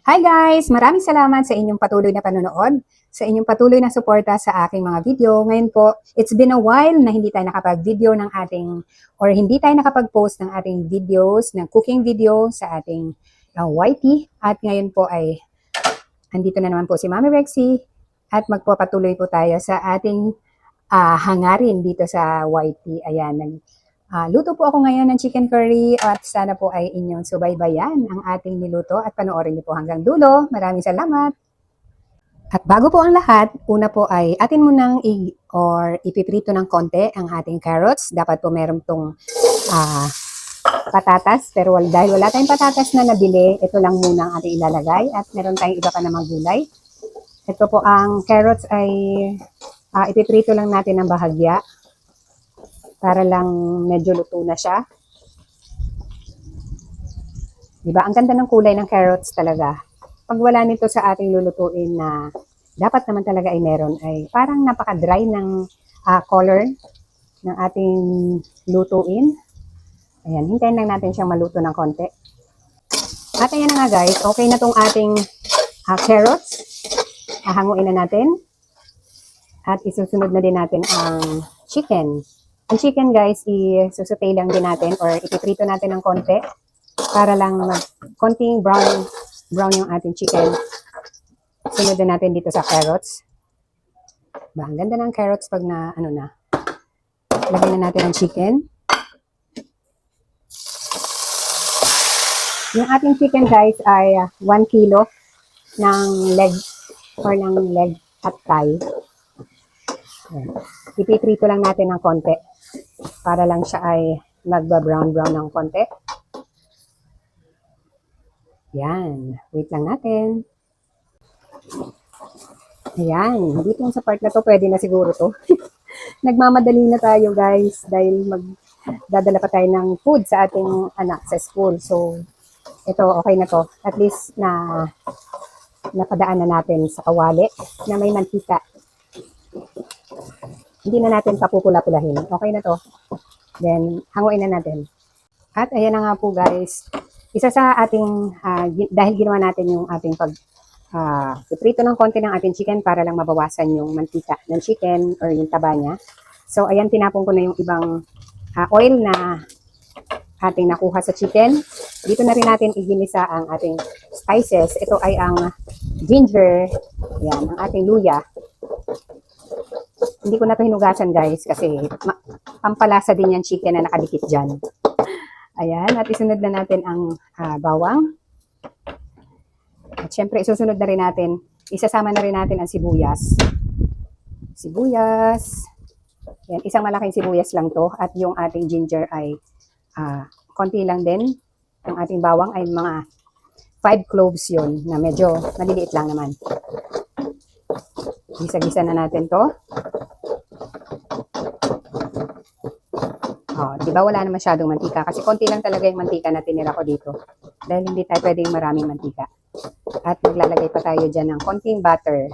Hi guys! Maraming salamat sa inyong patuloy na panonood, sa inyong patuloy na suporta sa aking mga video. Ngayon po, it's been a while na hindi tayo nakapag-video ng ating, or hindi tayo nakapag-post ng ating videos, ng cooking video sa ating YT. At ngayon po ay, andito na naman po si Mami Rexy at magpapatuloy po tayo sa ating hangarin dito sa YT. Ayan, luto po ako ngayon ng chicken curry at sana po ay inyong subaybayan ang ating niluto at panoorin niyo po hanggang dulo. Maraming salamat! At bago po ang lahat, una po ay atin munang ipiprito ng konti ang ating carrots. Dapat po meron tong patatas, pero dahil wala tayong patatas na nabili, ito lang muna ang ating ilalagay at meron tayong iba pa namang gulay. Ito po ang carrots ay ipiprito lang natin ng bahagya para lang medyo luto na siya. Diba? Ang ganda ng kulay ng carrots talaga. Pag wala nito sa ating lulutuin na dapat naman talaga ay meron, ay parang napaka-dry ng color ng ating lutuin. Ayan, hintayin lang natin siyang maluto ng konti. At ayan na nga guys, okay na tong ating carrots. Hahanguin na natin. At isusunod na din natin ang chicken. Ang chicken guys, isusutay lang din natin or ipiprito natin ng konti para lang konting brown yung ating chicken. Sunod na natin dito sa carrots. Ang ganda ng carrots pag na, lagyan na natin ang chicken. Yung ating chicken guys ay 1 kilo ng leg at thigh. Ipiprito lang natin ng konti para lang siya ay magba-brown ng konti. Yan. Wait lang natin. Ayan. Dito sa part na to, pwede na siguro to. Nagmamadali na tayo guys dahil magdadala pa tayo ng food sa ating anak sa school. So, ito okay na to. At least na napadaan na natin sa kawali na may mantika. Hindi na natin papupula-pulahin. Okay na to. Then, hanguin na natin. At ayan na nga po guys. Isa sa ating, dahil ginawa natin yung ating piprito ng konti ng ating chicken para lang mabawasan yung mantika ng chicken or yung taba niya. So, ayan, tinapon ko na yung ibang oil na ating nakuha sa chicken. Dito na rin natin iginisa ang ating spices. Ito ay ang ginger. Ayan, ang ating luya. Hindi ko na ito hinugasan guys kasi pampalasa din yung chicken na nakadikit dyan. Ayan, at isunod na natin ang bawang. At syempre isusunod na rin natin, isasama na rin natin ang sibuyas. Sibuyas. Ayan, isang malaking sibuyas lang to at yung ating ginger ay konti lang din. Yung ating bawang ay mga 5 cloves yun na medyo maliliit lang naman. Gisa-gisa na natin to. Di ba wala na masyadong mantika? Kasi konti lang talaga yung mantika na tinira ko dito. Dahil hindi tayo pwedeng maraming mantika. At maglalagay pa tayo dyan ng konting butter.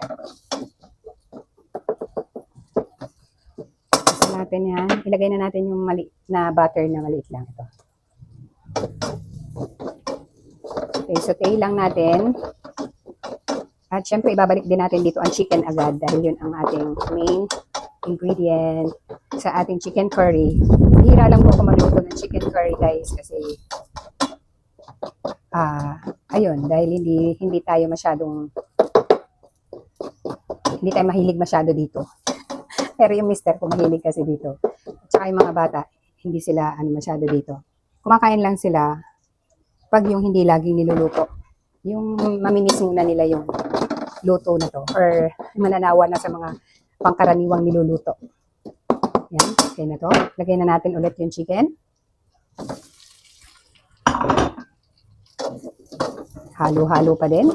Isa natin yan. Ilagay na natin yung maliit na butter na maliit lang ito. Okay, saute lang natin. At syempre ibabalik din natin dito ang chicken agad dahil yun ang ating main ingredient sa ating chicken curry. Hira lang po ako magluto ng chicken curry guys kasi ayun, dahil hindi tayo mahilig masyado dito. Pero yung mister ko mahilig kasi dito. At saka yung mga bata, hindi sila masyado dito. Kumakain lang sila pag yung hindi laging niluluto. Yung mamimiss muna nila yung luto na to or mananawa na sa mga pangkaraniwang niluluto. Yan, okay na to. Lagay na natin ulit yung chicken. Halo-halo pa din.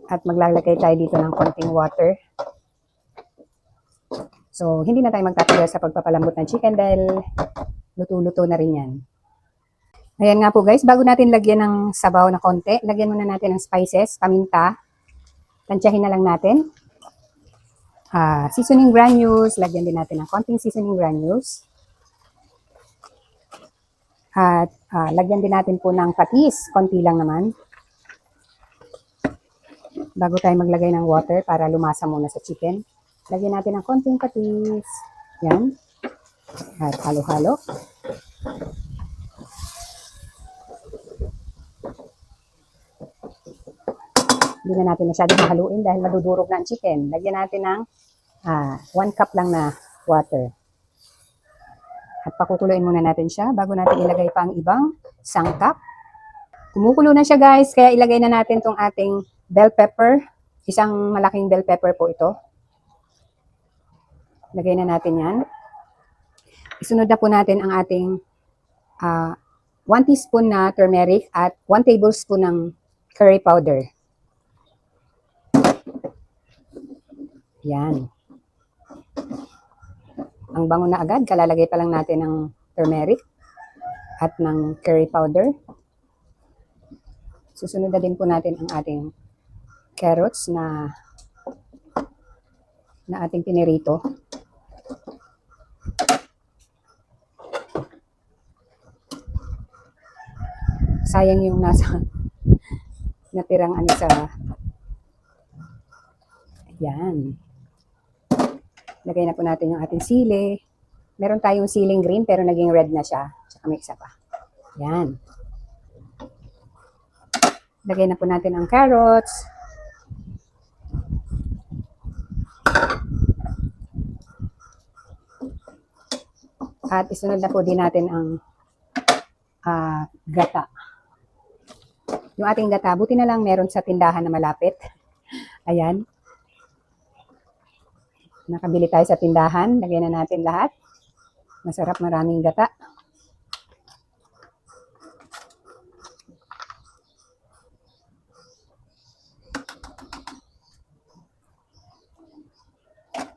At maglalagay tayo dito ng konting water. So, hindi na tayo magtatagal sa pagpapalambot ng chicken dahil luto-luto na rin yan. Ayan nga po guys, bago natin lagyan ng sabaw na konti, lagyan muna natin ng spices, paminta. Tansyahin na lang natin. Seasoning granules, lagyan din natin ng konting seasoning granules. At lagyan din natin po ng patis, konti lang naman. Bago tayo maglagay ng water para lumasa muna sa chicken. Lagyan natin ng konting patis. Yan. At halo-halo. Hindi na natin masyadong haluin dahil madudurog na ang chicken. Lagyan natin ng 1 cup lang na water. At pakukuluin muna natin siya bago natin ilagay pa ang ibang sangkap. Kumukulo na siya guys, kaya ilagay na natin tong ating bell pepper. Isang malaking bell pepper po ito. Lagay na natin yan. Isunod na po natin ang ating 1 teaspoon na turmeric at 1 tablespoon ng curry powder. Yan. Ang bango na agad, kalalagay pa lang natin ng turmeric at ng curry powder. Susunod na din po natin ang ating carrots na ating pinirito. Sayang yung nasa natirang ano sa yan. Lagay na po natin yung ating sili. Meron tayong siling green pero naging red na siya. Tsaka may isa pa. Yan. Lagay na po natin ang carrots. At isunod na po din natin ang gata. Yung ating gata, buti na lang meron sa tindahan na malapit. Ayan. Nakabili tayo sa tindahan. Lagyan na natin lahat. Masarap, maraming gata.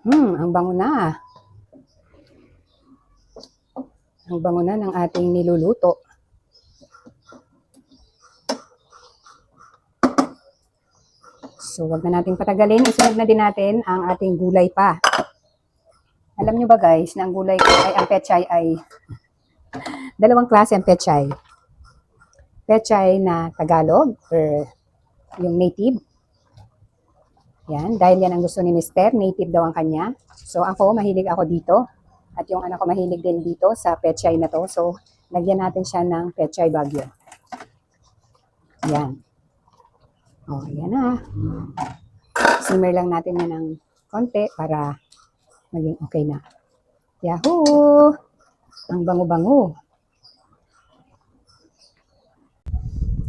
Ang bango na. Ang bango na ng ating niluluto. So, wag na natin patagalin. Isunod na din natin ang ating gulay pa. Alam nyo ba guys, na ang gulay ay ang pechay ay dalawang klase ang pechay. Pechay na Tagalog or yung native. Yan, dahil yan ang gusto ni Mr. Native daw ang kanya. So, ako, mahilig ako dito. At yung anak ko mahilig din dito sa pechay na to. So, lagyan natin siya ng pechay bagyo. Yan. O, yan na. Simmer lang natin yan ng konti para maging okay na. Yahoo! Ang bango-bango.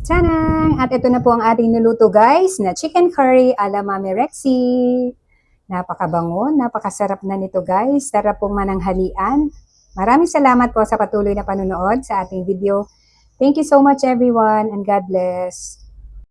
Tsanang! At ito na po ang ating niluto guys na chicken curry ala Mami Rexy. Napakabango, napakasarap na nito guys. Sarap pong mananghalian. Maraming salamat po sa patuloy na panonood sa ating video. Thank you so much everyone and God bless.